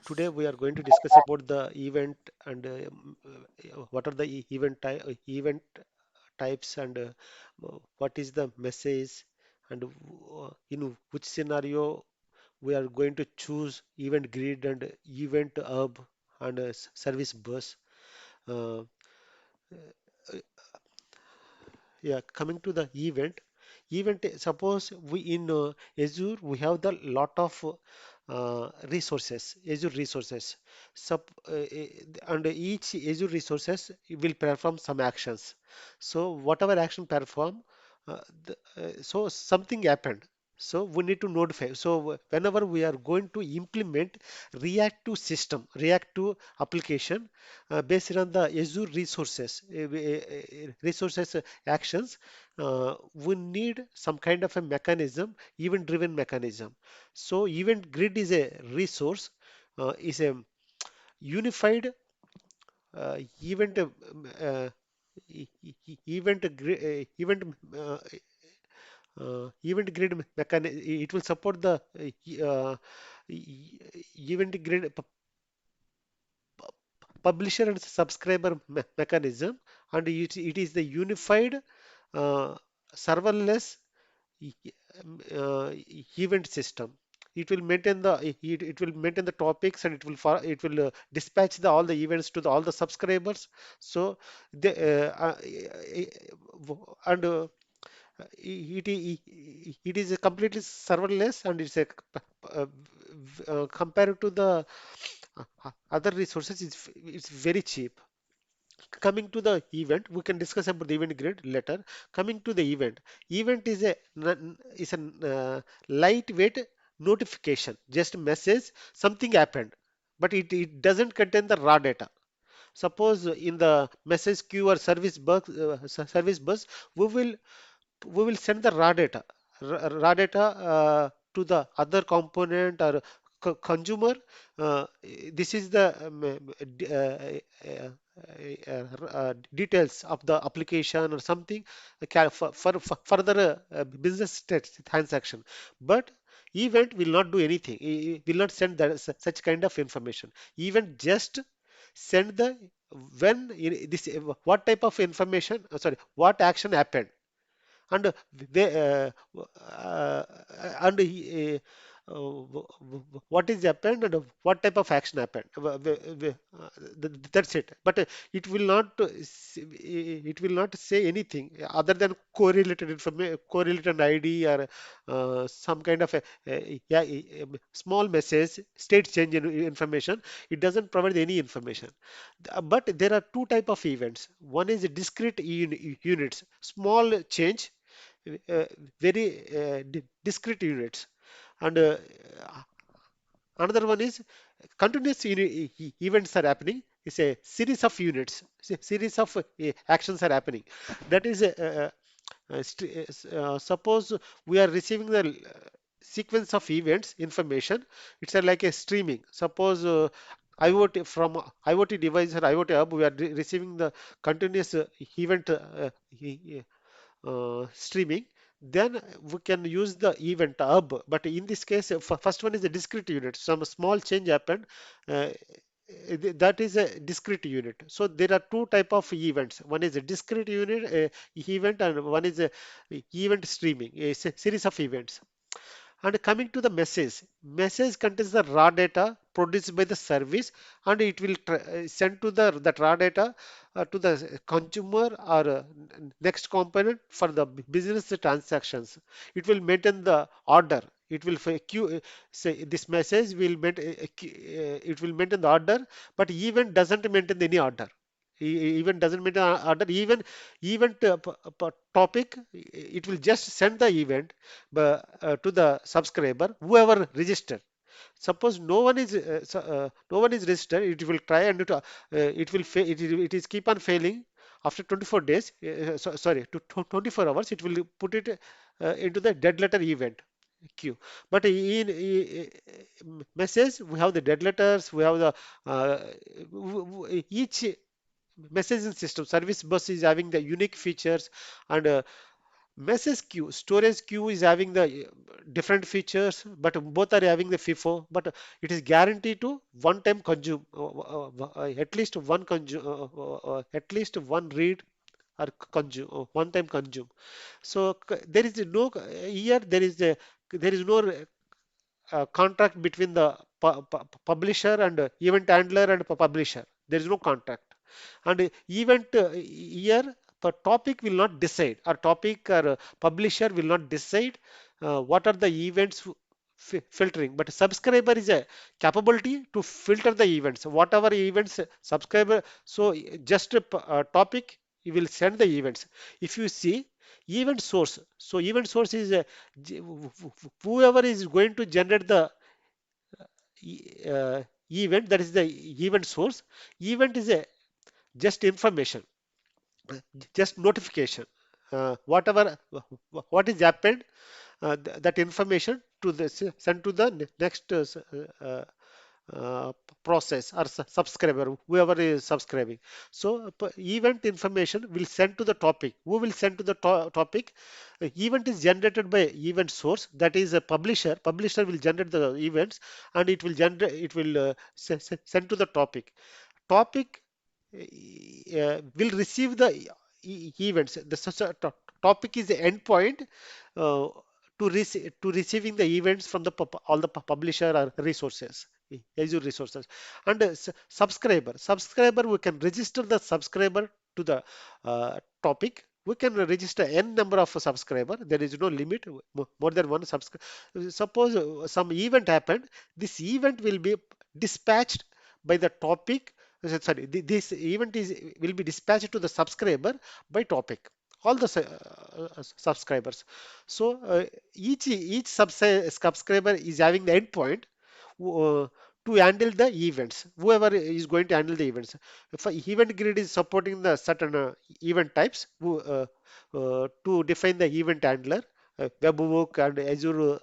Today we are going to discuss about the event and what are the event types and what is the message and in which scenario we are going to choose event grid and event hub and service bus. Uh, yeah, coming to the suppose we in Azure we have the lot of resources, Azure resources. Sup, and each Azure resources will perform some actions. So whatever action perform, so something happened. So we need to notify. So whenever we are going to implement React to system, React to application based on the Azure resources actions, we need some kind of a mechanism, event-driven mechanism. So event grid is a resource, is a unified event event event grid mechanism. It will support the event grid publisher and subscriber mechanism, and it is the unified uh, serverless e- event system. It will maintain it will maintain the topics, and it will dispatch all the events to all the subscribers. So the and it is a completely serverless, and it's a compared to the other resources, it's very cheap. Coming to the event, we can discuss about the event grid later. Coming to the event is a lightweight notification, just a message something happened, but it doesn't contain the raw data. Suppose in the message queue or service bus, we will send the raw data to the other component or consumer. This is the details of the application or something for further business transaction. But event will not do anything. It will not send such kind of information. Event just send the when this what type of information, sorry, what action happened, and they uh, and what is happened and what type of action happened. That's it. But it will not it will not say anything other than correlated information, correlated ID, or some kind of yeah, small message, state change in information. It doesn't provide any information. But there are two type of events. One is discrete units, small change, uh, very discrete units, and another one is continuous events are happening. It's a series of units, series of actions are happening. That is suppose we are receiving the sequence of events information. It's like a streaming. Suppose IoT from IoT device or IoT hub, we are receiving the continuous event streaming. Then we can use the event hub. But in this case, first one is a discrete unit. Some small change happened. Uh, that is a discrete unit. So there are two type of events. One is a discrete unit event, and one is a event streaming, a series of events. And coming to the message contains the raw data produced by the service, and it will send to the that raw data to the consumer or next component for the business transactions. It will maintain the order. It will say this message will it will maintain the order, but even doesn't maintain any order. Even doesn't maintain order. Even event topic, it will just send the event to the subscriber whoever registered. Suppose no one is registered, it will try, and it will it is keep on failing. After 24 days, sorry, to 24 hours, it will put it into the dead letter event queue. But in message, we have the dead letters, we have the each messaging system service bus is having the unique features, and Message queue, storage queue is having the different features, but both are having the FIFO, but it is guaranteed to one time consume, at least one consume, at least one read or consume, one time consume. So there is no here there is no contract between the publisher and event handler and publisher. There is no contract. And event here, the topic will not decide, or topic or publisher will not decide what are the events filtering, but subscriber is a capability to filter the events, whatever events subscriber. So just a topic, you will send the events. If you see event source, so event source is whoever is going to generate the event, that is the event source. Event is a just information, just notification, whatever what is happened, that information to the sent to the next uh, process or subscriber, whoever is subscribing. So event information will send to the topic. Who will send to the topic? Event is generated by event source, that is a publisher. Publisher will generate the events, and it will generate, it will send to the topic. Topic will receive the events. The topic is the endpoint uh, to receiving the events from the all the publisher or resources, Azure resources. And subscriber, we can register the subscriber to the topic. We can register n number of subscriber. There is no limit, more than one subscriber. Suppose some event happened, this event will be dispatched by the topic. Sorry, this event is will be dispatched to the subscriber by topic, all the subscribers. So each subscriber is having the endpoint uh, to handle the events, whoever is going to handle the events. If a event grid is supporting the certain event types, to define the event handler, webhook and Azure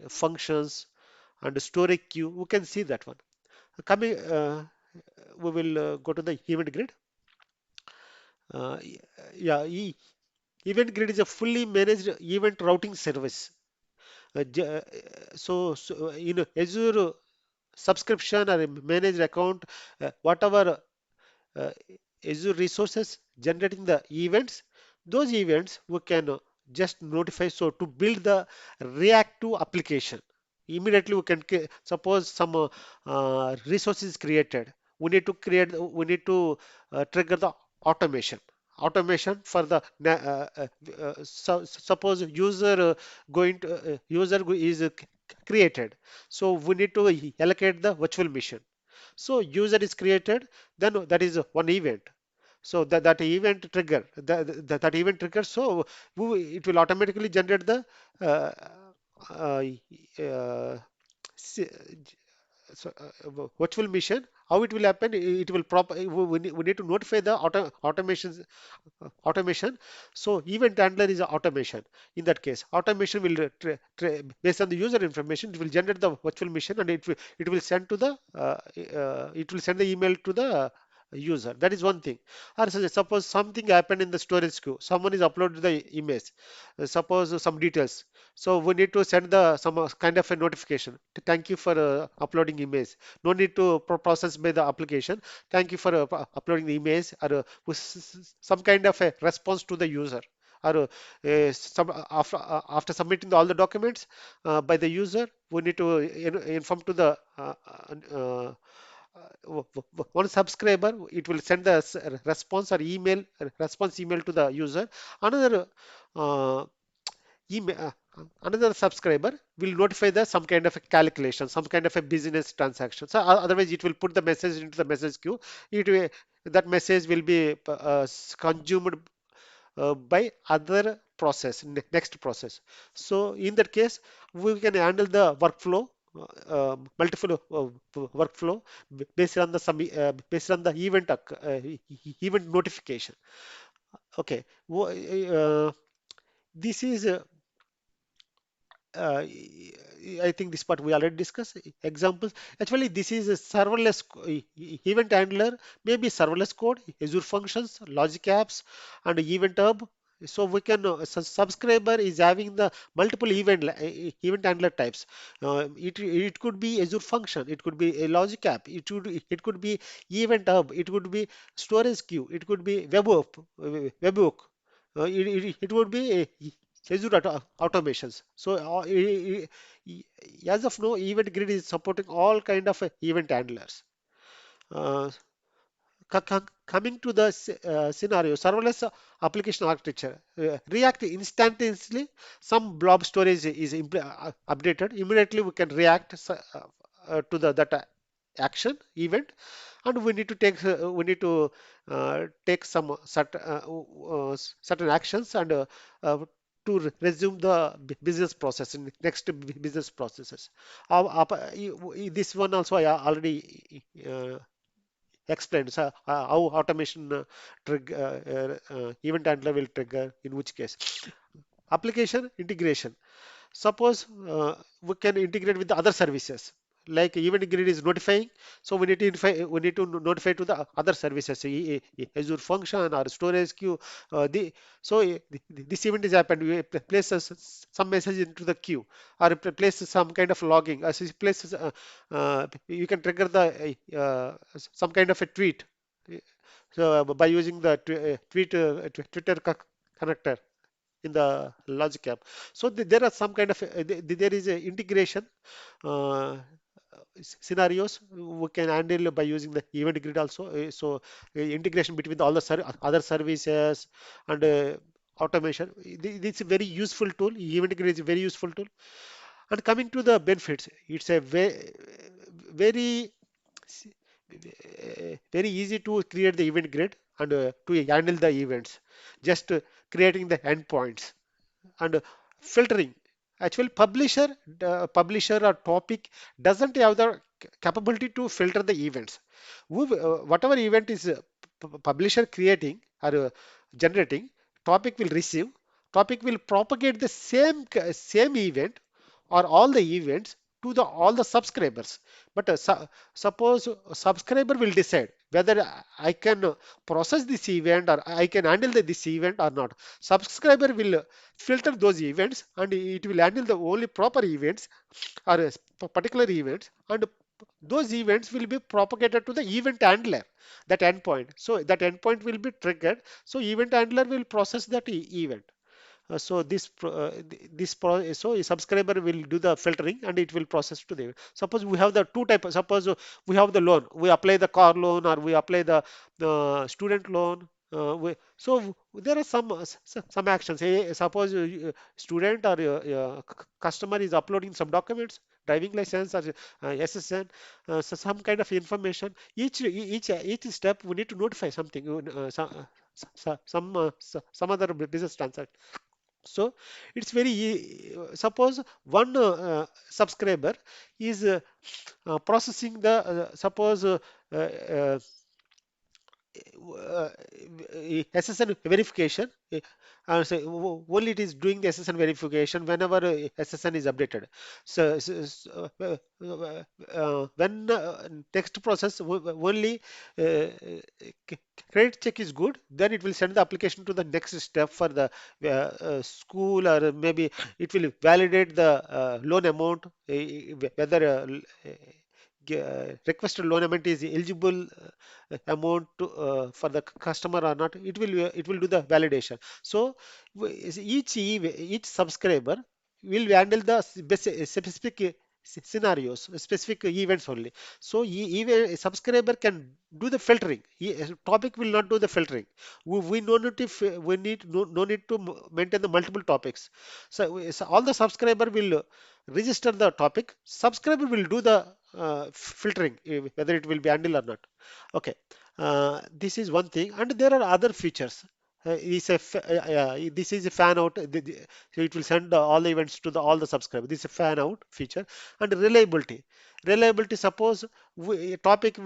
functions and storage queue, we can see that one. Coming, we will go to the event grid. Uh, yeah, event grid is a fully managed event routing service. So in Azure subscription or a managed account, whatever uh, Azure resources generating the events, those events we can just notify. So to build the reactive application, immediately we can suppose some resource is created. We need to trigger the automation. Automation for the suppose user going to is created. So we need to allocate the virtual machine. So user is created, then that is one event. So that event trigger, that event trigger, so it will automatically generate the uh, uh, uh, s- so, virtual machine. How it will happen? It will we need to notify the automation. So event handler is a automation. In that case, automation will based on the user information, it will generate the virtual machine, and it will send to the it will send the email to the user. That is one thing. Or suppose something happened in the storage queue. Someone is uploaded the image. Suppose some details. So we need to send the some kind of a notification. Thank you for uploading image. No need to process by the application. Thank you for uploading the image, or some kind of a response to the user, or some after submitting all the documents by the user, we need to inform to the one subscriber. It will send the response or email response email to the user. Another uh, email, another subscriber will notify the some kind of a calculation, some kind of a business transaction. So otherwise it will put the message into the message queue. That message will be consumed by other process, next process. So in that case, we can handle the workflow, multiple workflow based on the based on the event event notification. Okay, this is uh, I think this part we already discussed. Examples. Actually, this is a serverless event handler, maybe serverless code, Azure Functions, Logic Apps, and Event Hub. So we can subscriber is having the multiple event handler types. It could be Azure function, it could be a logic app, it could be event hub, it could be storage queue, it could be webhook, it would be Azure automations. So as of now, Event Grid is supporting all kind of event handlers. Uh, Coming to the scenario, serverless application architecture, React instantaneously, some blob storage is updated. Immediately we can react to the that action event, and we need to take some certain actions and to resume the business process in next business processes. This one also I already explained how automation event handler will trigger in which case. Application integration. Suppose we can integrate with the other services. Like event grid is notifying, so we need to notify to the other services, Azure function or storage queue. So this event is happened. We place some message into the queue, or place some kind of logging. As you place, you can trigger the some kind of a tweet. So by using the Twitter connector in the logic app. So there are some kind of there is a integration uh, scenarios we can handle by using the event grid also. So integration between all the other services and automation. It's a very useful tool. Event grid is a very useful tool. And coming to the benefits, it's a very very easy to create the event grid and to handle the events. Just creating the endpoints and filtering. Actually, publisher or topic doesn't have the capability to filter the events. Whatever event is publisher creating or generating, topic will receive. Topic will propagate the same event or all the events to the all the subscribers. But suppose subscriber will decide whether I can process this event or I can handle this event or not. Subscriber will filter those events and it will handle the only proper events or particular events, and those events will be propagated to the event handler, that endpoint. So that endpoint will be triggered. So event handler will process that event. So so a subscriber will do the filtering and it will process to the. Suppose we have the two type. Suppose we have the loan. We apply the car loan or we apply the student loan. So there are some actions. Suppose student or customer is uploading some documents, driving license or SSN, so some kind of information. Each step we need to notify something. Some other business transaction. So it's very suppose one subscriber is processing the suppose uh, SSN verification. Say only it is doing the SSN verification whenever SSN is updated. When text process only c- credit check is good, then it will send the application to the next step for the school, or maybe it will validate the loan amount, whether requested loan amount is eligible amount for the customer or not. It will do the validation. So each subscriber will handle the specific scenarios, specific events only. So even a subscriber can do the filtering. Topic will not do the filtering. We no need to we need no need to maintain the multiple topics. So all the subscriber will register the topic. Subscriber will do the filtering, whether it will be handled or not. Okay, this is one thing, and there are other features. This is a fan out. So it will send all the events to all the subscribers. This is a fan out feature. And reliability. Reliability. Suppose topic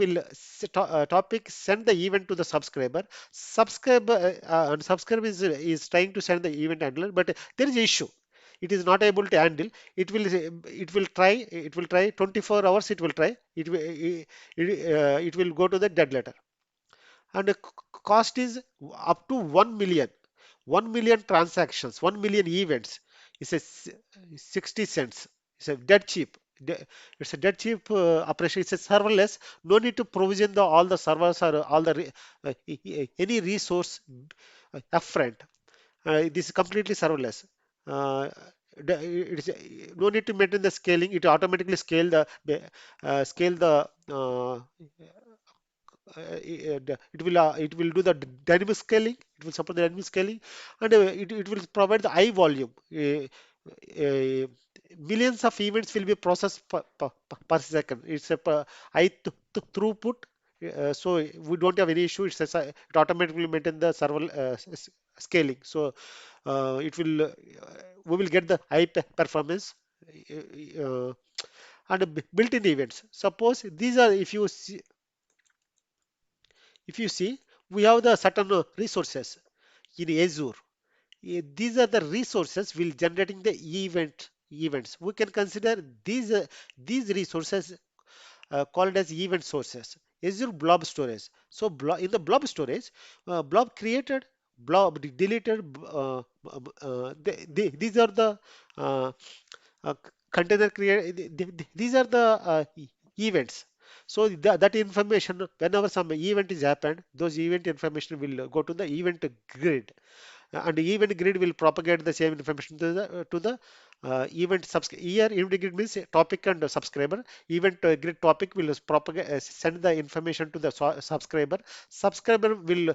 send the event to the subscriber. Subscriber is trying to send the event handler, but there is issue. It is not able to handle. It will try 24 hours. It will try. It will go to the dead letter, and the cost is up to 1 million. 1 million transactions, 1 million events is a 60 cents. It's a dead cheap. It's a dead cheap operation. It's a serverless. No need to provision all the servers or all the any resource upfront. This is completely serverless. Uh, it is no need to maintain the scaling. It automatically scale the it will do the dynamic scaling. It will support the dynamic scaling, and it will provide the high volume. Uh, Millions of events will be processed per second. It's a high throughput. So we don't have any issue. It automatically maintain the server scaling. So it will we will get the high performance and built-in events. Suppose these are if you see, we have the certain resources in Azure. These are the resources will generating the events. We can consider these resources called as event sources. Azure Blob Storage. So in the Blob Storage, Blob created, Blob deleted. These are the uh, container create. These are the events. So that information, whenever some event is happened, those event information will go to the event grid, and the event grid will propagate the same information to the event subscriber. Here, event grid means topic and subscriber. Event grid topic will propagate, send the information to the subscriber. Subscriber will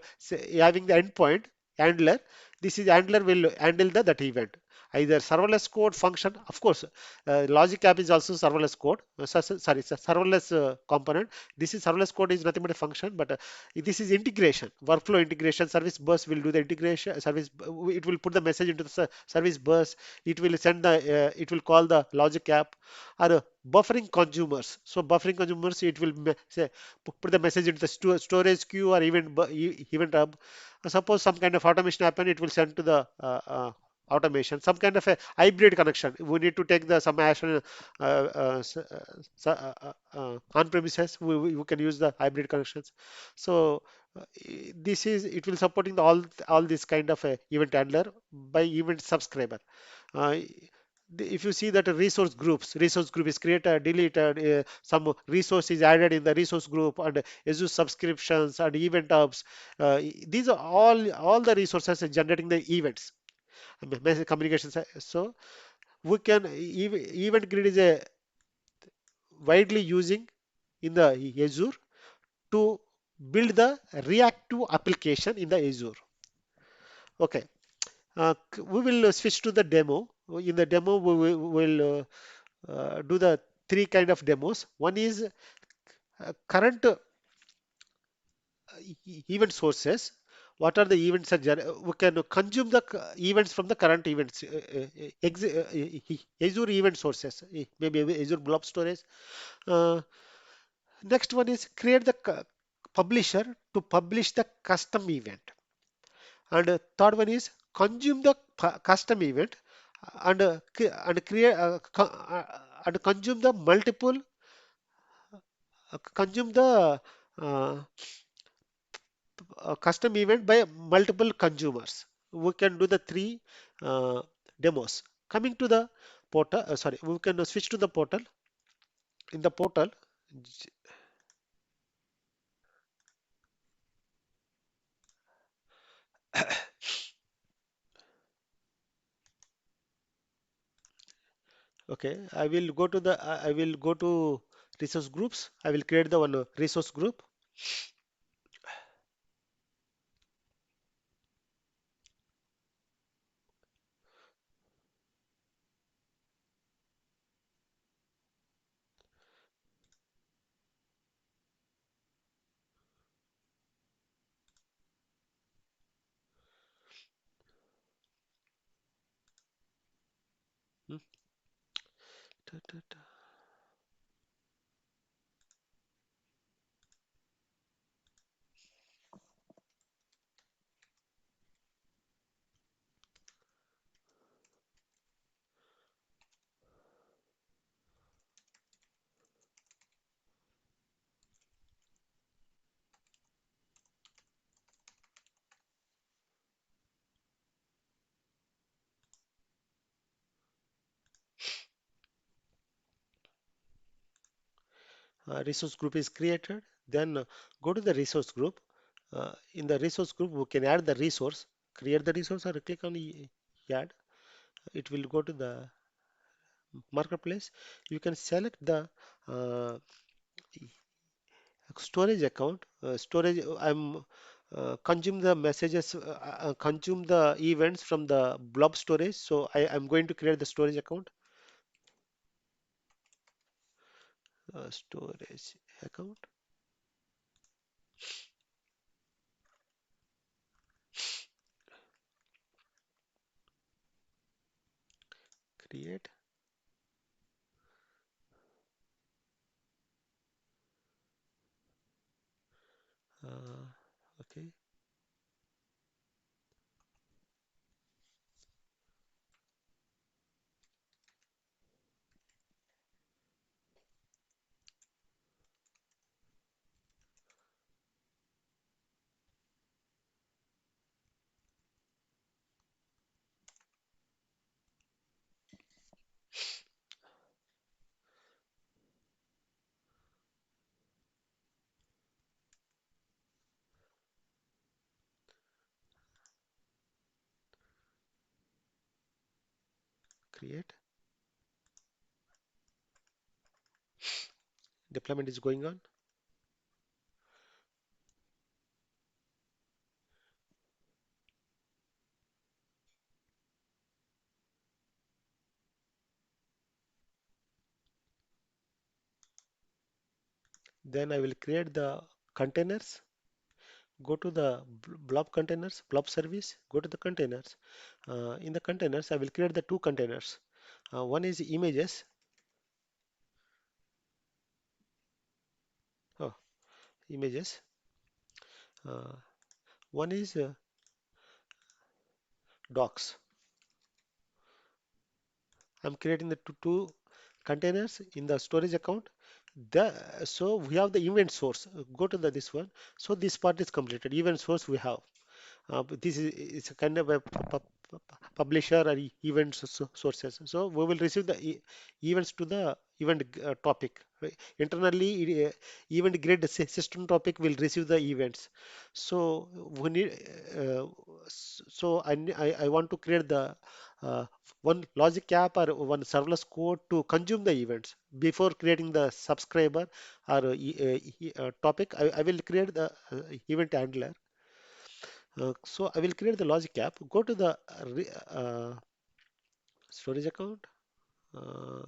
having the endpoint handler. This is handler will handle that event. Either serverless code function, of course, logic app is also serverless code. Sorry, it's a serverless component. This is serverless code is nothing but a function, but this is integration, workflow integration. Service bus will do the integration. It will put the message into the service bus. It will send it will call the logic app or buffering consumers. So buffering consumers, it will say put the message into the storage queue or event hub. Suppose some kind of automation happen, it will send to the automation, some kind of a hybrid connection. We need to take the some action on premises. We can use the hybrid connections. So this is it will supporting all this kind of a event handler by event subscriber. Uh, if you see that resource group is created, deleted, some resource is added in the resource group, and Azure subscriptions and event hubs. These are all the resources generating the events, message communications. So we can event grid is a widely using in the Azure to build the reactive application in the Azure. Okay, we will switch to the demo. In the demo, will do the three kind of demos. One is current event sources. What are the events that we can consume the events from the current events, Azure event sources, maybe Azure Blob Storage. Uh, Next one is create the publisher to publish the custom event. And third one is consume the custom event and create and consume the multiple consume the uh, custom event by multiple consumers. We can do the three demos. Coming to the portal, sorry, we can switch to the portal. In the portal, okay, I will go to resource groups. I will create the one resource group. Hmm. Ta, ta, ta. resource group is created. Then go to the resource group. In the resource group, we can add the resource, create the resource, or click on add. It will go to the marketplace. You can select the uh, storage account. Storage, I'm consume the messages, consume the events from the blob storage. So I'm going to create the storage account. Storage account, create. Okay, create. Deployment is going on. Then I will create the containers. Go to the blob containers, blob service. Go to the containers. In the containers, I will create the two containers. One is images. Oh, images. Uh, One is docs. I'm creating the two containers in the storage account. So we have the event source. Go to this one. So this part is completed. Event source we have. But this is it's a kind of a publisher or event sources. So we will receive the events to the event topic. Right? Internally, event grid system topic will receive the events. So we need. So I want to create the one logic app or one serverless code to consume the events before creating the subscriber or topic. I will create the event handler. So I will create the logic app. Go to the storage account. Uh,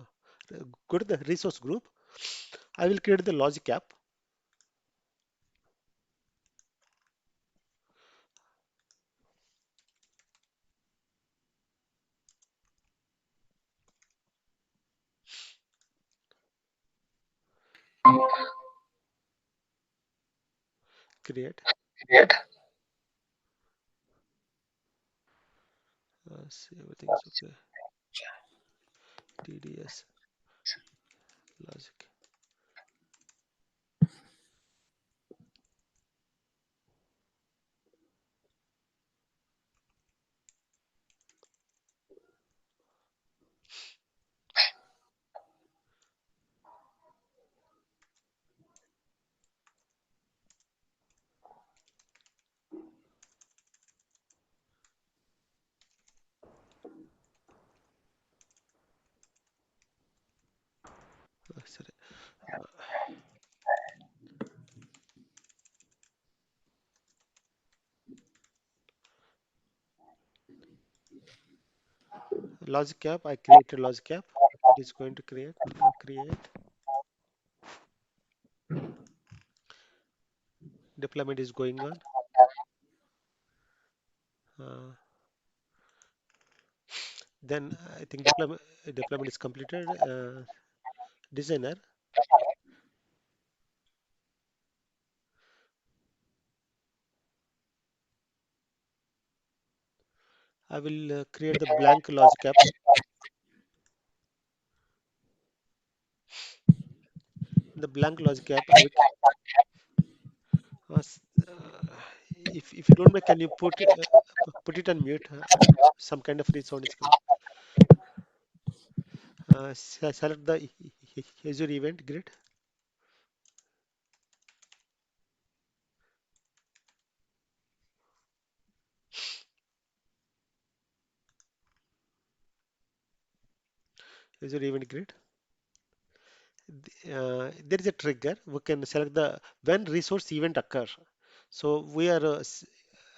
Go to the resource group. I will create the logic app. Create. See, everything is okay. TDS logic. Sorry. Logic app. I created logic app. It is going to create. Deployment is going on. Uh, then I think deployment is completed. Designer. I will create the blank logic app. In the blank logic app, uh, s- uh, if you don't mind, can you put it on mute? Some kind of resound is coming. Select the Azure event grid. user event grid. There is a trigger. We can select the when resource event occur. So we are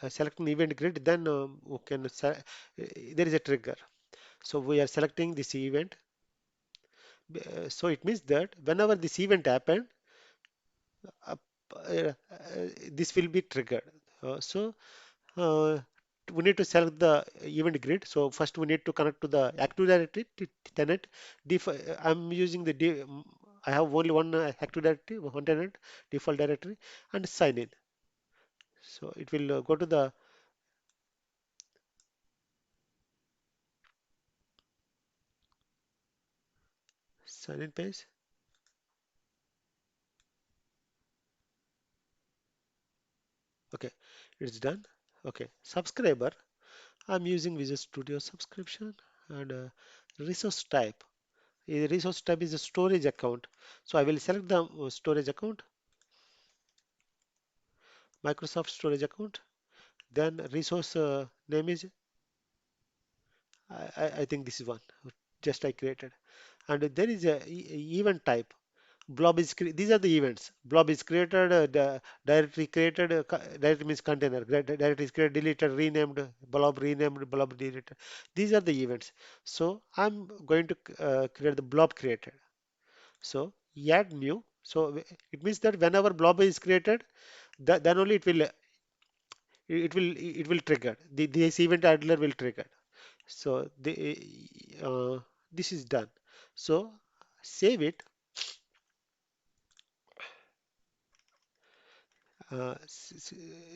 selecting event grid. Then we can there is a trigger. So we are selecting this event. So it means that whenever this event happen, uh, this will be triggered. So uh, we need to select the event grid. So first we need to connect to the Active Directory tenant. I'm using I have only one Active Directory, one tenant, default directory, and sign in. So it will go to the sign in page. Okay, it's done. Okay, subscriber. I'm using Visual Studio subscription and resource type. Resource type is a storage account. So I will select the storage account, Microsoft storage account. Then resource name is, I think this is one, just I created. And there is a event type. These are the events. Blob is created, the directory created, directory means container. Directory is created, deleted, renamed, blob deleted. These are the events. So I'm going to create the blob created. So add new. So it means that whenever blob is created, then only it will trigger. This event handler will trigger. So this is done. So save it.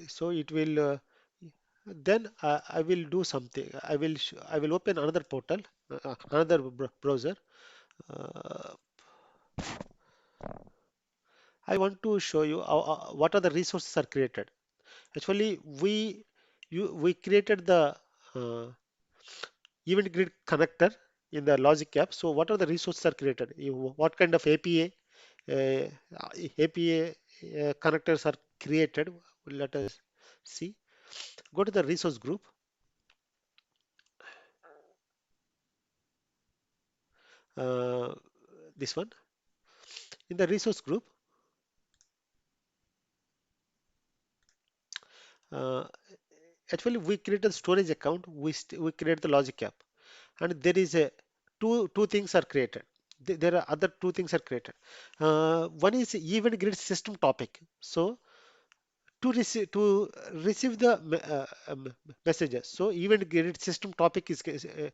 So it will then I will do something. I will open another portal, another browser. Uh, I want to show you what are the resources are created. Actually, we created the uh, event grid connector in the logic app. So what are the resources are created? What kind of APA connectors are created? Let us see. Go to the resource group. Uh, this one. In the resource group, uh, actually we create a storage account. We create the logic app, and there is a two things are created. There are other two things are created. One is event grid system topic. So to receive the messages. So event grid system topic is to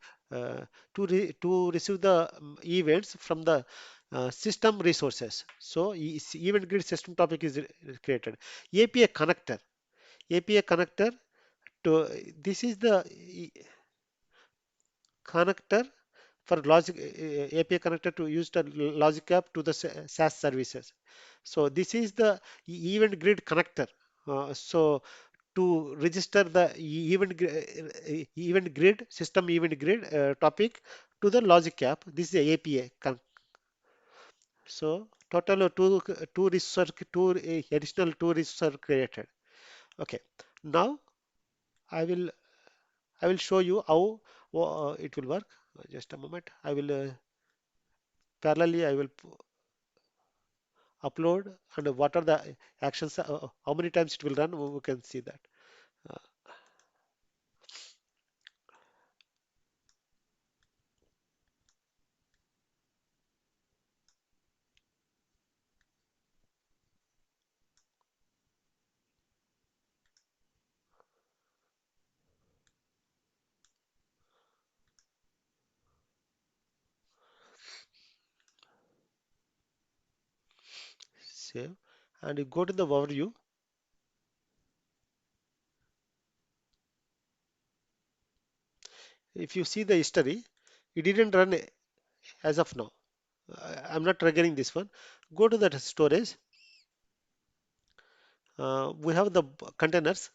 receive the events from the system resources. So event grid system topic is created. API connector. API connector to this is the connector for logic API connector to use the logic app to the SaaS services. So this is the event grid connector. So to register the event grid system event grid topic to the logic app, this is the API. So total of two additional two resources are created. Okay. Now I will I will show you how it will work. Just a moment. I will parallelly I will upload and what are the actions, how many times it will run, we can see that. Uh, Save and you go to the overview. If you see the history, it didn't run as of now. I'm not triggering this one. Go to the storage. We have the containers.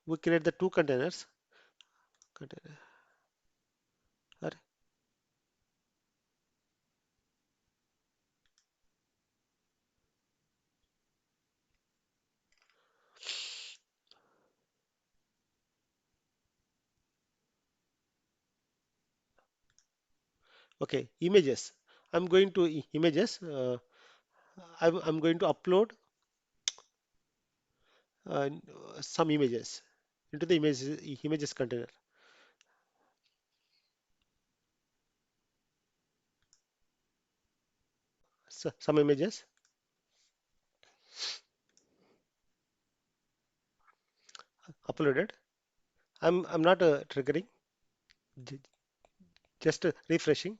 We create the two containers. Container. Okay, images. I'm going to images. I'm going to upload uh, some images into the images container. So, some images uploaded. I'm not triggering, j- just refreshing.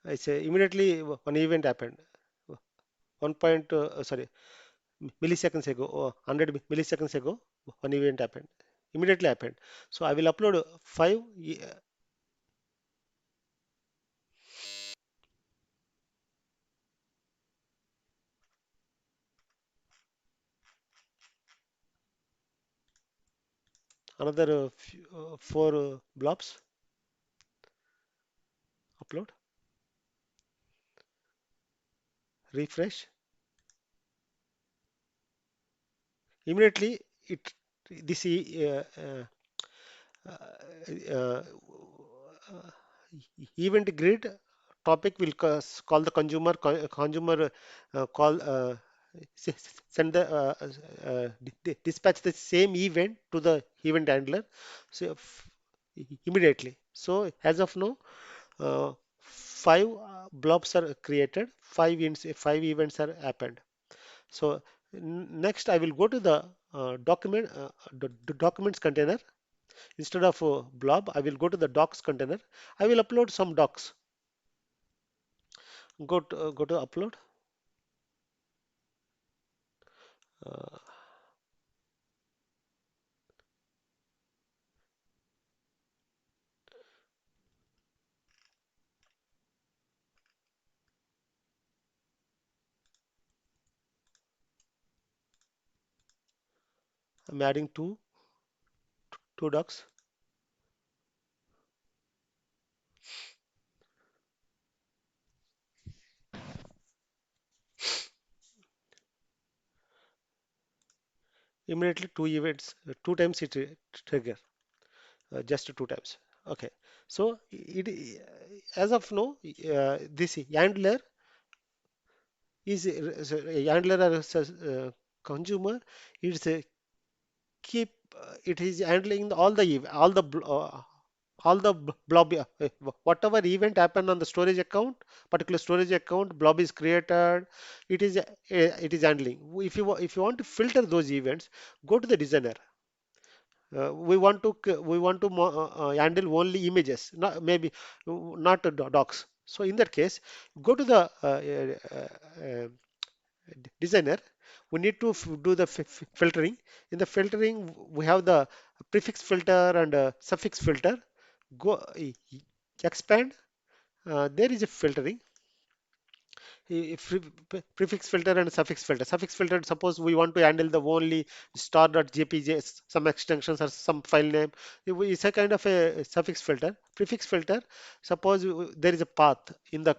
I say immediately one event happened. 1 point, sorry, milliseconds ago, or 100 milliseconds ago, one event happened. Immediately happened. So I will upload five, another four blobs, upload, refresh. Immediately, it this uh, uh, event grid topic will call the consumer call send the dispatch the same event to the event handler, so immediately. So as of now, five blobs are created, five events are happened. So next I will go to the documents container. Instead of blob, I will go to the docs container. I will upload some docs. Go to upload. Uh, I'm adding two docs. Immediately two events, two times it trigger, just two times. Okay. So as of now, this handler is a handler as a consumer. It's a keep it is handling all the blob, whatever event happen on the storage account, particular storage account, blob is created, it is handling. If if you want to filter those events, go to the designer. We want to handle only images, not maybe not docs. So in that case, go to the designer. We need to do the filtering. In the filtering, we have the prefix filter and suffix filter. Go expand. There is a filtering. Prefix filter and suffix filter. Suffix filter, suppose we want to handle the only star.jpg, some extensions or some file name. It's a kind of a suffix filter. Prefix filter, suppose there is a path in the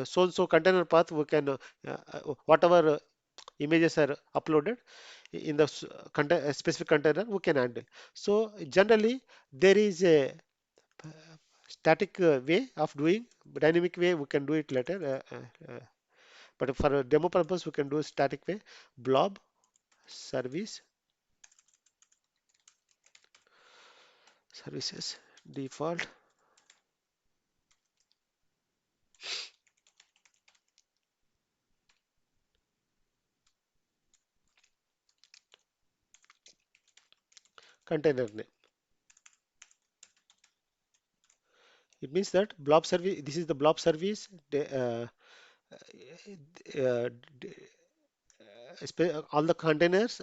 so container path, we can whatever images are uploaded in the specific container, we can handle. So generally there is a static way of doing. Dynamic way we can do it later, but for a demo purpose we can do static way. Blob service services default container name. It means that blob service, this is the blob service, uh, all the containers,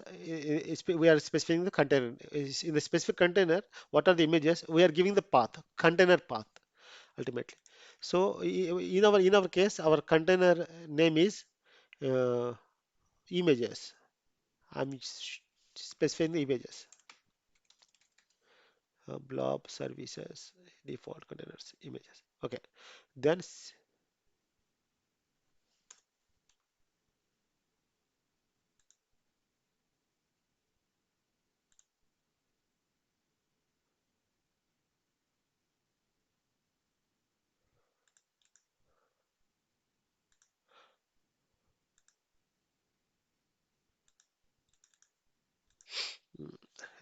we are specifying the container. In the specific container, what are the images? We are giving the path, container path ultimately. So in our case, our container name is uh, images. I'm specifying the images. Blob services default containers images. Okay. Then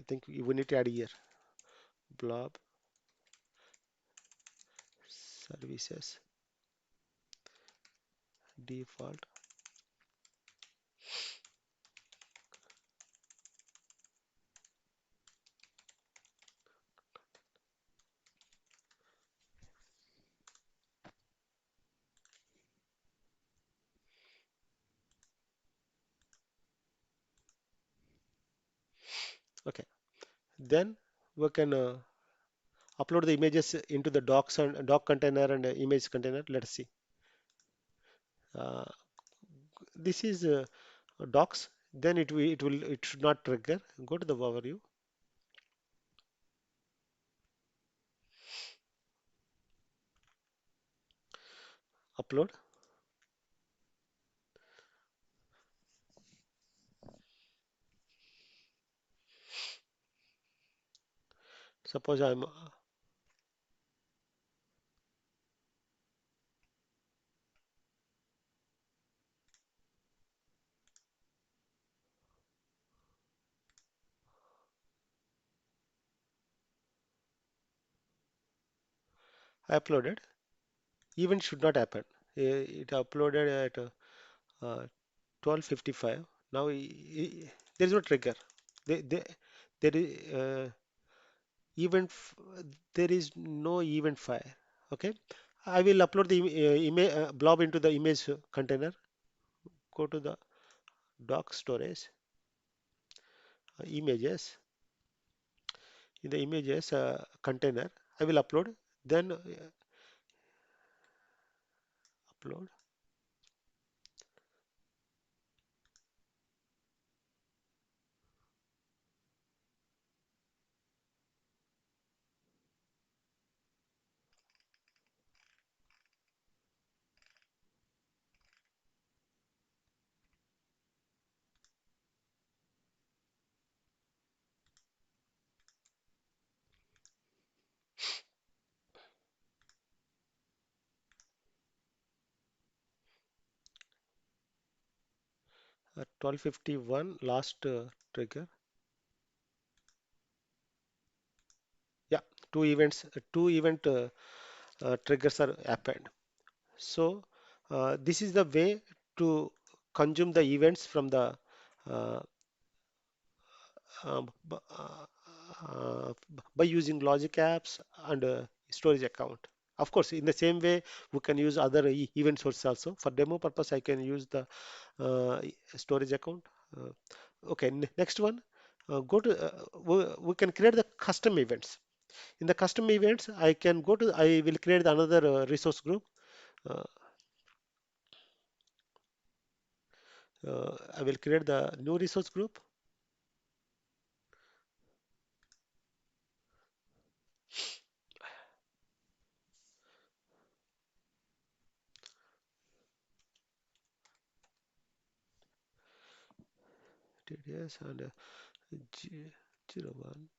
think we need to add here blob services default. Okay, then we can upload the images into the docs and doc container and image container. Let's see. Uh, this is docs. Then it should not trigger. Go to the overview. Upload. Suppose I uploaded. Event should not happen. It uploaded at 12:55. Now there is no trigger. They, there is event. There is no event file. Okay. I will upload the image blob into the image container. Go to the doc storage images. In the images container, I will upload. Then upload. 12:51 last trigger. Yeah, two event triggers are happened. So this is the way to consume the events from the uh, by using logic apps and storage account. Of course, in the same way, we can use other event sources also. For demo purpose, I can use the storage account. Uh, okay, next one. We can create the custom events. In the custom events, I will create another resource group. Uh, I will create the new resource group. TDS and G, 01.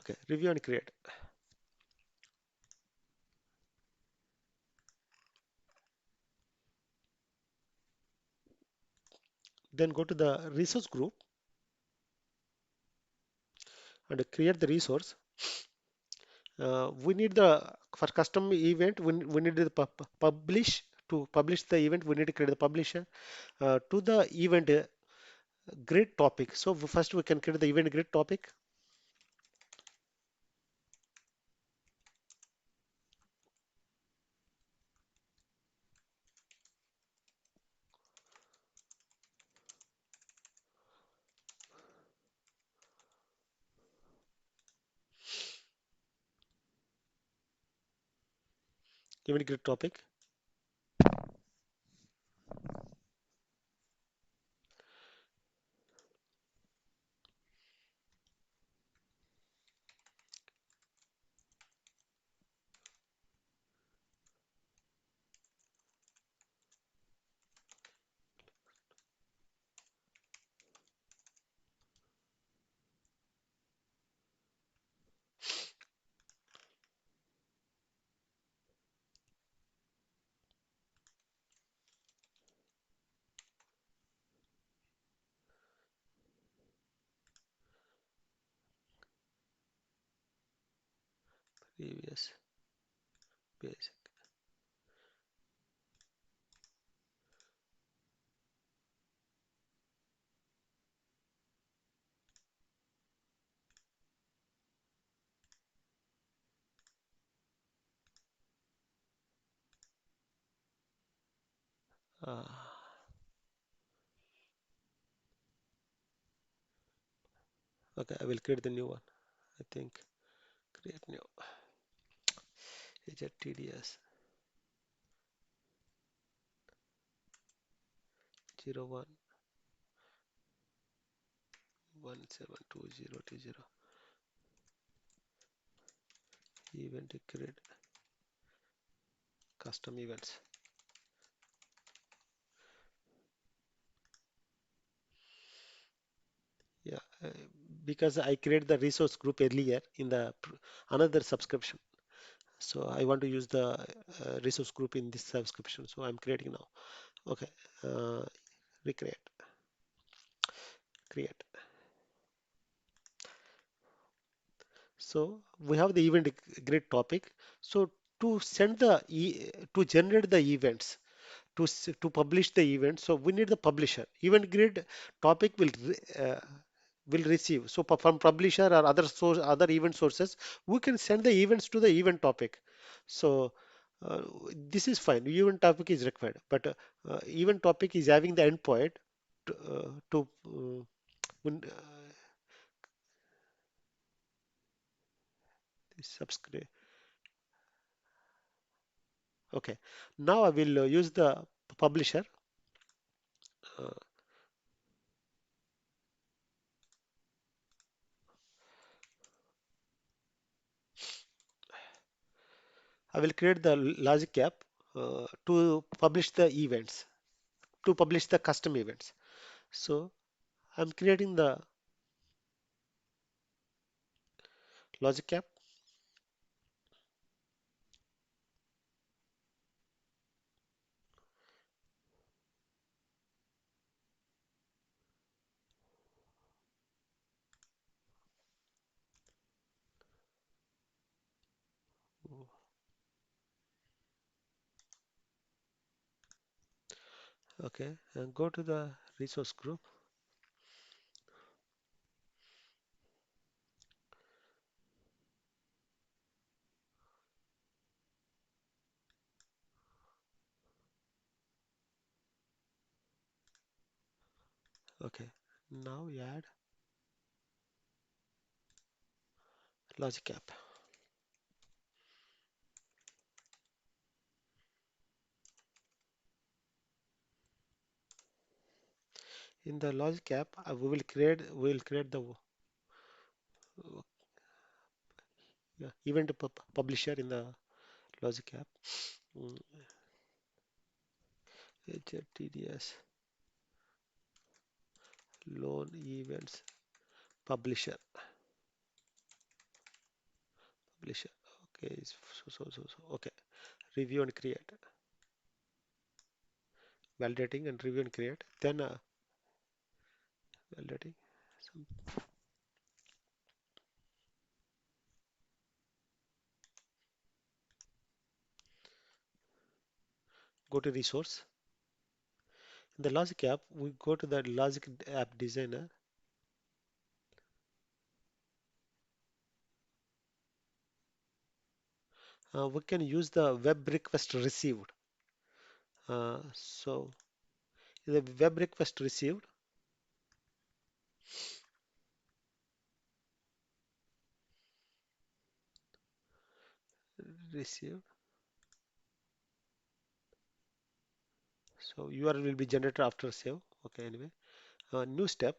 Okay, review and create. Then go to the resource group and create the resource. We need the for custom event. We need the publish to publish the event. We need to create the publisher to the event grid topic. So first we can create the event grid topic. Event grid topic. previous basic. Uh, okay, I will create the new one. I think create new HTTS 01172020 event create custom events. Yeah, because I created the resource group earlier in the another subscription. So I want to use the resource group in this subscription. So I'm creating now. Okay, uh, recreate, create. So we have the event grid topic. So to send the to generate the events, to publish the event, so we need the publisher. Event grid topic will receive. So from publisher or other source, other event sources, we can send the events to the event topic. So uh, this is fine. Event topic is required, but event topic is having the endpoint to subscribe. Okay. Now I will use the publisher. Uh, I will create the logic app to publish the events, to publish the custom events. So I'm creating the logic app. Okay, and go to the resource group. Okay, now we add logic app. In the logic app, we will create the yeah, event publisher in the logic app. Mm, HTTPS loan events publisher publisher. Okay, okay. Review and create, validating and review and create. Then validating. Some, go to resource. In the logic app, we go to the logic app designer. We can use the web request received. So the web request received. So URL will be generated after save. Okay, anyway, new step.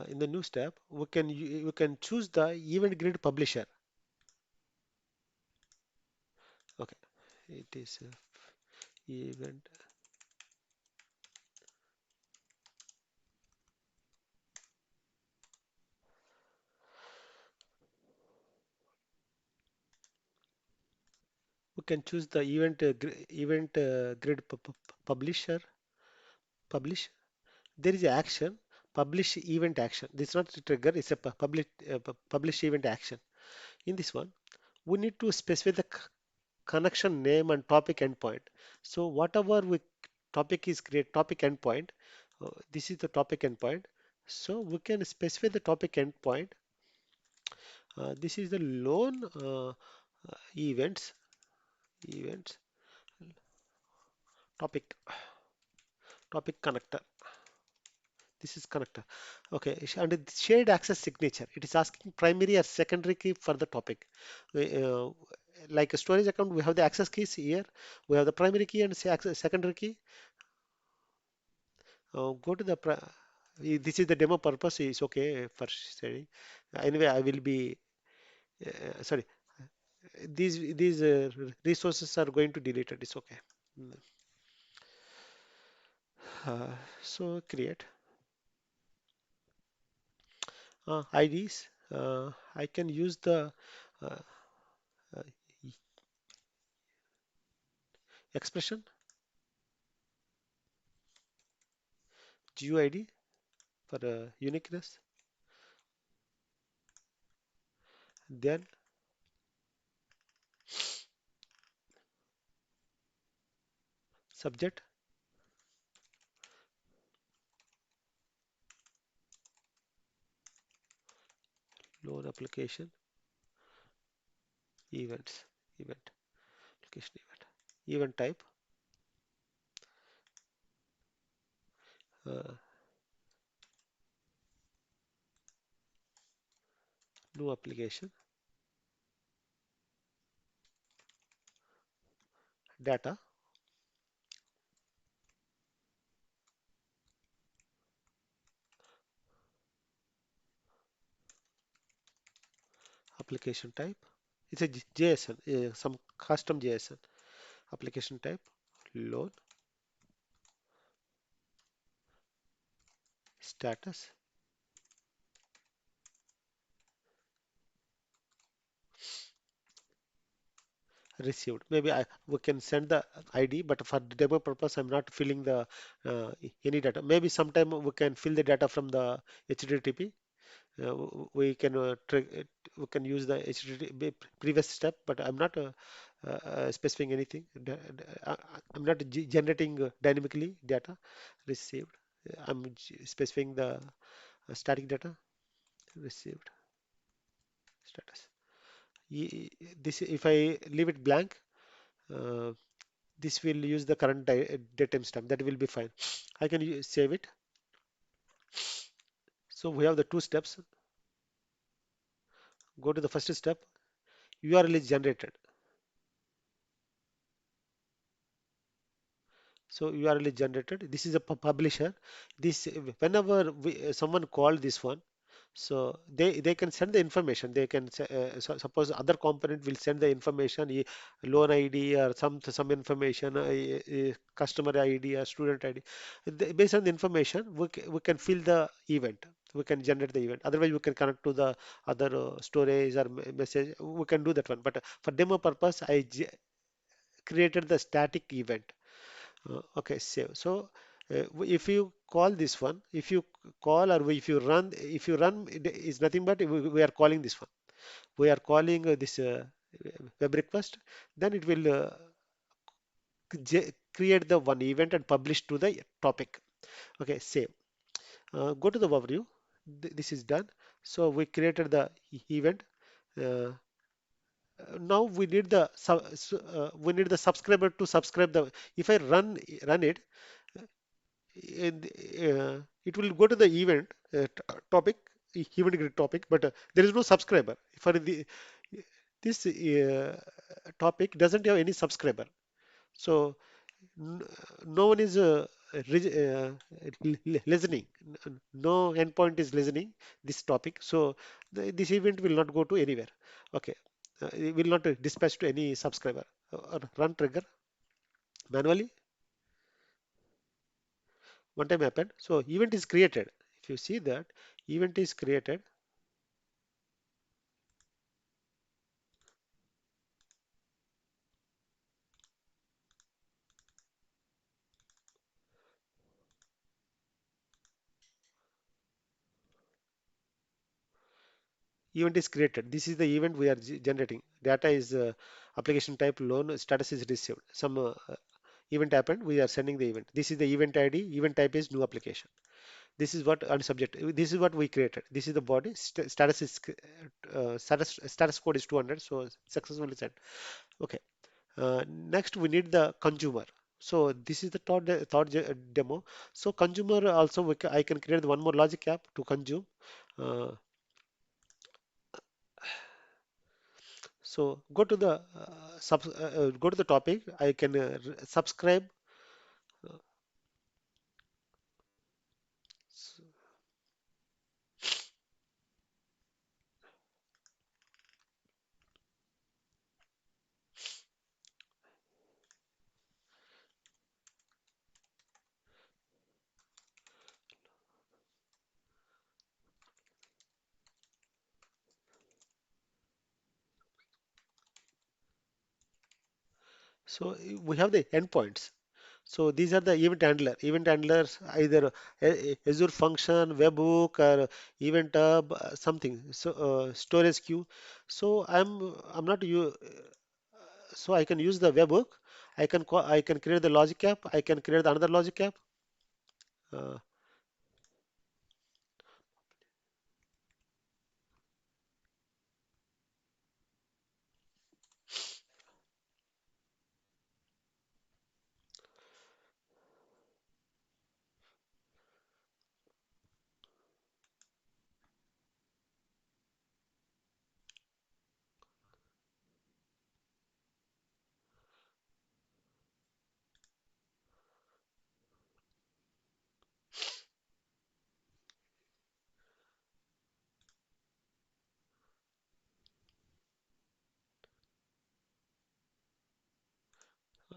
In the new step, we can choose the event grid publisher. Okay, it is event. We can choose the event grid publisher. Publish. There is a action. Publish event action. This is not a trigger. It's a publish event action. In this one, we need to specify the connection name and topic endpoint. So whatever we topic is create topic endpoint, this is the topic endpoint. So we can specify the topic endpoint. This is the loan events topic connector. This is connector. Okay, and the shared access signature. It is asking primary or secondary key for the topic. Uh, like a storage account, we have the access keys here. We have the primary key and secondary key. Go to the this is the demo purpose is okay for studying. Anyway, I will be sorry. These resources are going to delete it. It's okay. Mm. So create IDs. I can use the uh, uh, expression GUID for uniqueness. Then subject loan application events event application event type uh, new application data application type. It's a JSON, some custom JSON application type loan status received. Maybe we can send the ID, but for the demo purpose, I'm not filling the any data. Maybe sometime we can fill the data from the HTTP. We can we can use the HTTP previous step, but I'm not specifying anything. I'm not generating dynamically data received. I'm specifying the static data received status. This if I leave it blank, uh, this will use the current datetime stamp. That will be fine. I can save it. So we have the two steps. Go to the first step. URL is generated. So URL is generated. This is a publisher. This whenever someone call this one, so they can send the information. They can suppose other component will send the information, loan ID or some information, customer ID or student ID. Based on the information, we can fill the event. We can generate the event. Otherwise, we can connect to the other storage or message. We can do that one. But for demo purpose, created the static event. Okay, save. So if you call this one, if you call or if you run, it is nothing but we are calling this one. We are calling this web request. Then it will create the one event and publish to the topic. Okay, save. Go to the overview. This is done. So we created the event. Uh, Now we need the subscriber to subscribe the. If I run it, and, it will go to the event topic, event grid topic, but there is no subscriber. For this topic doesn't have any subscriber, so n- no one is listening. No endpoint is listening this topic, so this event will not go to anywhere. Okay, it will not dispatch to any subscriber. Or run trigger manually. One time happened. So event is created. If you see that event is created, Event is created. This is the event we are generating. Data is application type loan status is received. Some event happened. We are sending the event. This is the event ID. Event type is new application. This is what and subject. This is what we created. This is the body. Status is status code is 200. So successfully sent. Okay. Next, we need the consumer. So this is the third demo. So consumer also I can create one more logic app to consume. Uh, so go to the go to the topic. I can subscribe. So we have the endpoints. So these are the event handler. Event handlers either Azure function, webhook, or event hub, something. So storage queue. So I'm not you. So I can use the webhook. I can create the logic app. I can create another logic app. Uh,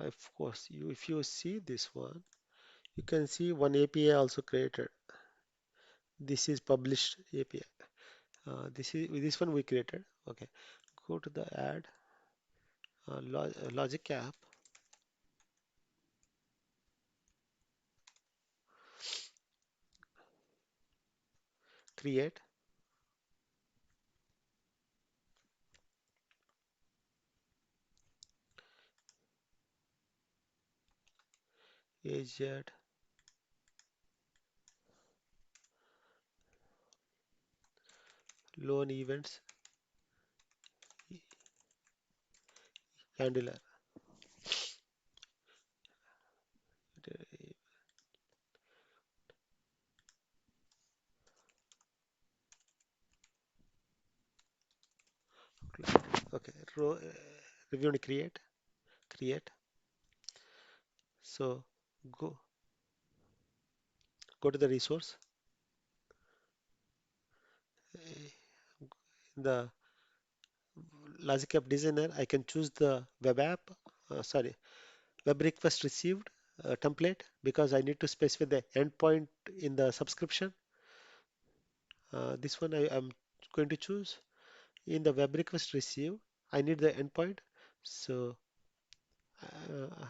of course, if you see this one, you can see one API also created. This is published API. This one we created. Okay, go to the add logic app, create agent loan events handler. Okay, review and create. So go go to the resource. In the logic app designer, I can choose the web app. Sorry, web request received template because I need to specify the endpoint in the subscription. This one I am going to choose. In the web request received, I need the endpoint. So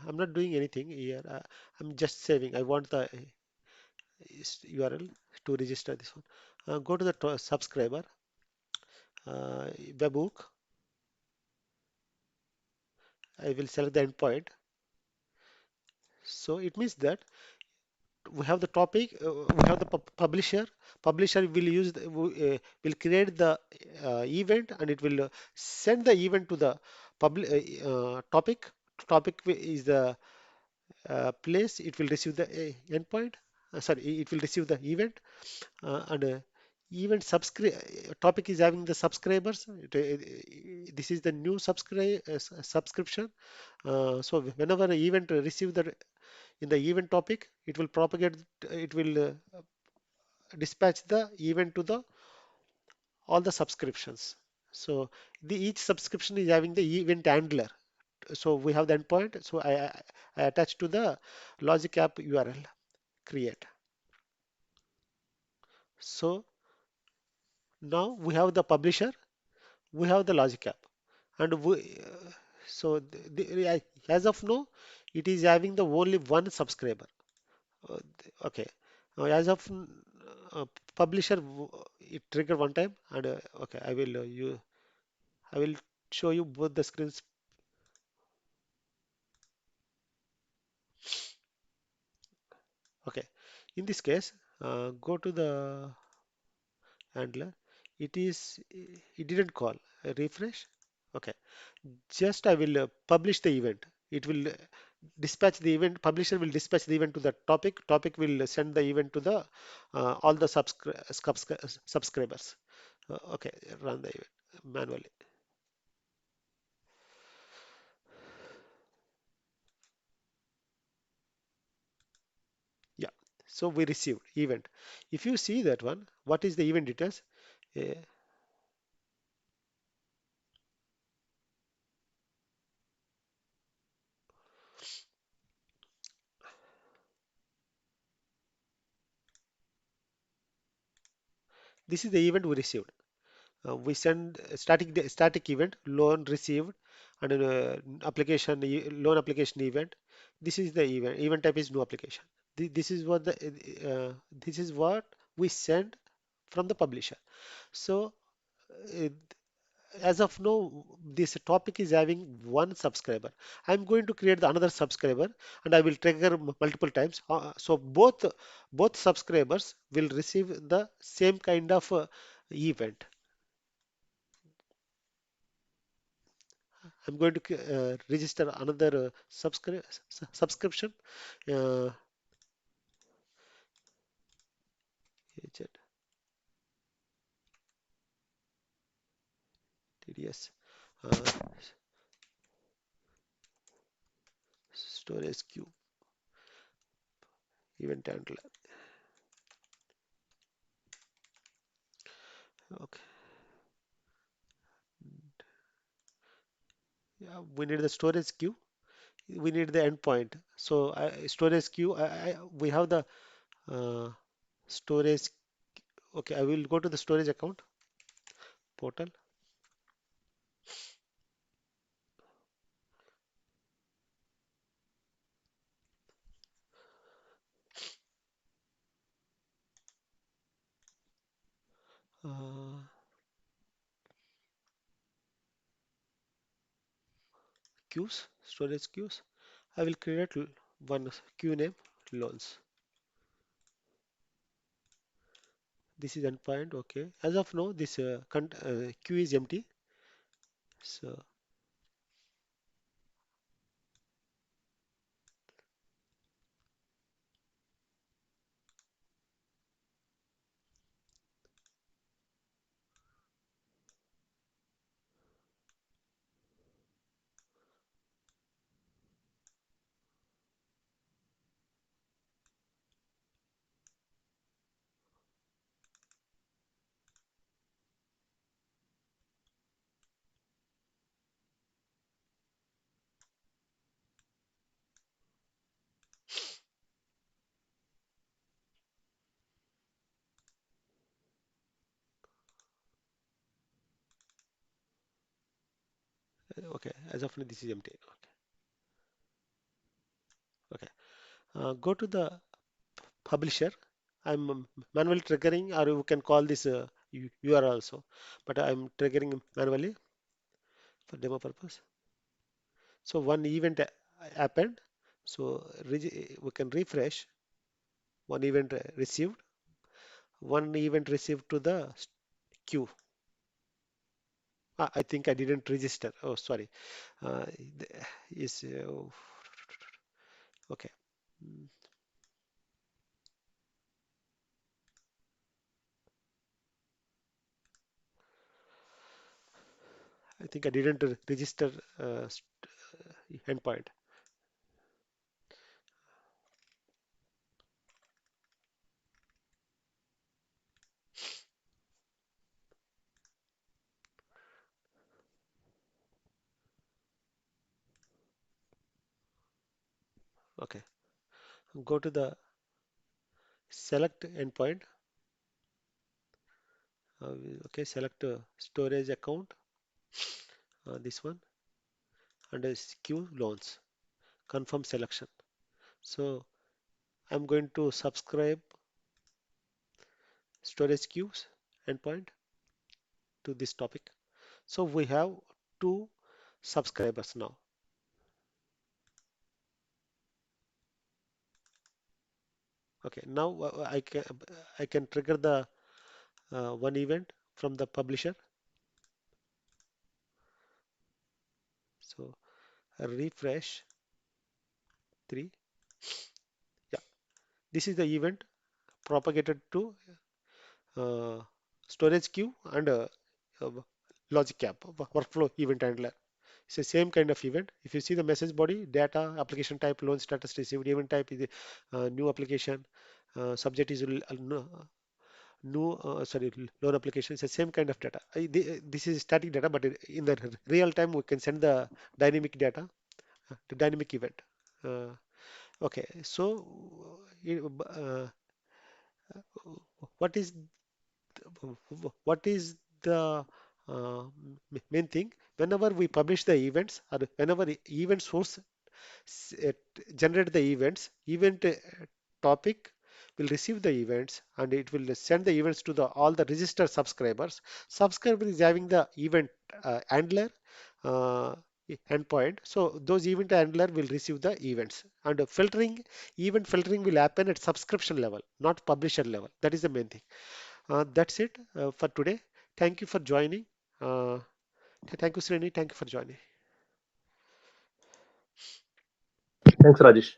I'm not doing anything here. I'm just saving. I want the URL to register this one. Go to the subscriber, webhook. I will select the endpoint. So it means that we have the topic, we have the publisher. Publisher will will create the event and it will send the event to the topic. Topic is the place it will receive the endpoint. Sorry, it will receive the event and event subscribe topic is having the subscribers. This is the new subscription. So whenever an event receive the in the event topic, it will propagate, it will dispatch the event to the all the subscriptions. So each subscription is having the event handler. So we have the endpoint. So I attach to the logic app URL create. So now we have the publisher, we have the logic app, and so as of now, it is having the only one subscriber. Okay. As of uh, publisher it trigger one time and okay, I will show you both the screens. Okay, in this case, go to the handler. It is it didn't call. Refresh. Okay, just I will publish the event. It will dispatch the event. Publisher will dispatch the event to the topic. Topic will send the event to the all the subscribers. Okay, run the event manually. Yeah. So we received event. If you see that one, what is the event details? Uh, this is the event we received. We send a static event loan received and application loan application event. This is the event. Event type is new application. This is what the this is what we send from the publisher. So uh, as of now, this topic is having one subscriber. I'm going to create the another subscriber and I will trigger multiple times. So both subscribers will receive the same kind of event. I'm going to register another subscription. Uh, agent, TDS, storage queue, event handler. Okay, yeah, we need the storage queue. We need the endpoint. So storage queue. We have the uh, storage. Okay, I will go to the storage account portal. Uh, queues, storage queues. I will create one queue name loans. This is endpoint. Okay. As of now, this queue is empty. So okay. As of now, this is empty. Okay. Go to the publisher. I'm manually triggering, or you can call this URL also, but I'm triggering manually for demo purpose. So one event happened. So we can refresh. One event received. One event received to the queue. I think I didn't register. Oh, sorry. Uh, is okay. Mm, I think I didn't register endpoint. Okay. Go to the select endpoint. Okay, select storage account. This one and queue loans. Confirm selection. So I'm going to subscribe storage queues endpoint to this topic. So we have two subscribers now. Okay, now I can trigger the one event from the publisher. So refresh 3. Yeah, this is the event propagated to uh, storage queue and uh, logic app workflow event handler. It's the same kind of event. If you see the message body, data, application type, loan status received, event type is new application, subject is new, sorry, loan application. It's the same kind of data. This is static data, but in the real time, we can send the dynamic data, the dynamic event. Uh, okay, so uh, what is what is the main thing? Whenever we publish the events or whenever event source generate the events, event topic will receive the events and it will send the events to the all the registered subscribers. Subscriber is having the event handler uh, endpoint. So those event handler will receive the events and event filtering will happen at subscription level, not publisher level. That is the main thing. That's it for today. Thank you for joining. Uh, Thank you, Srini. Thank you for joining. Thanks, Rajesh.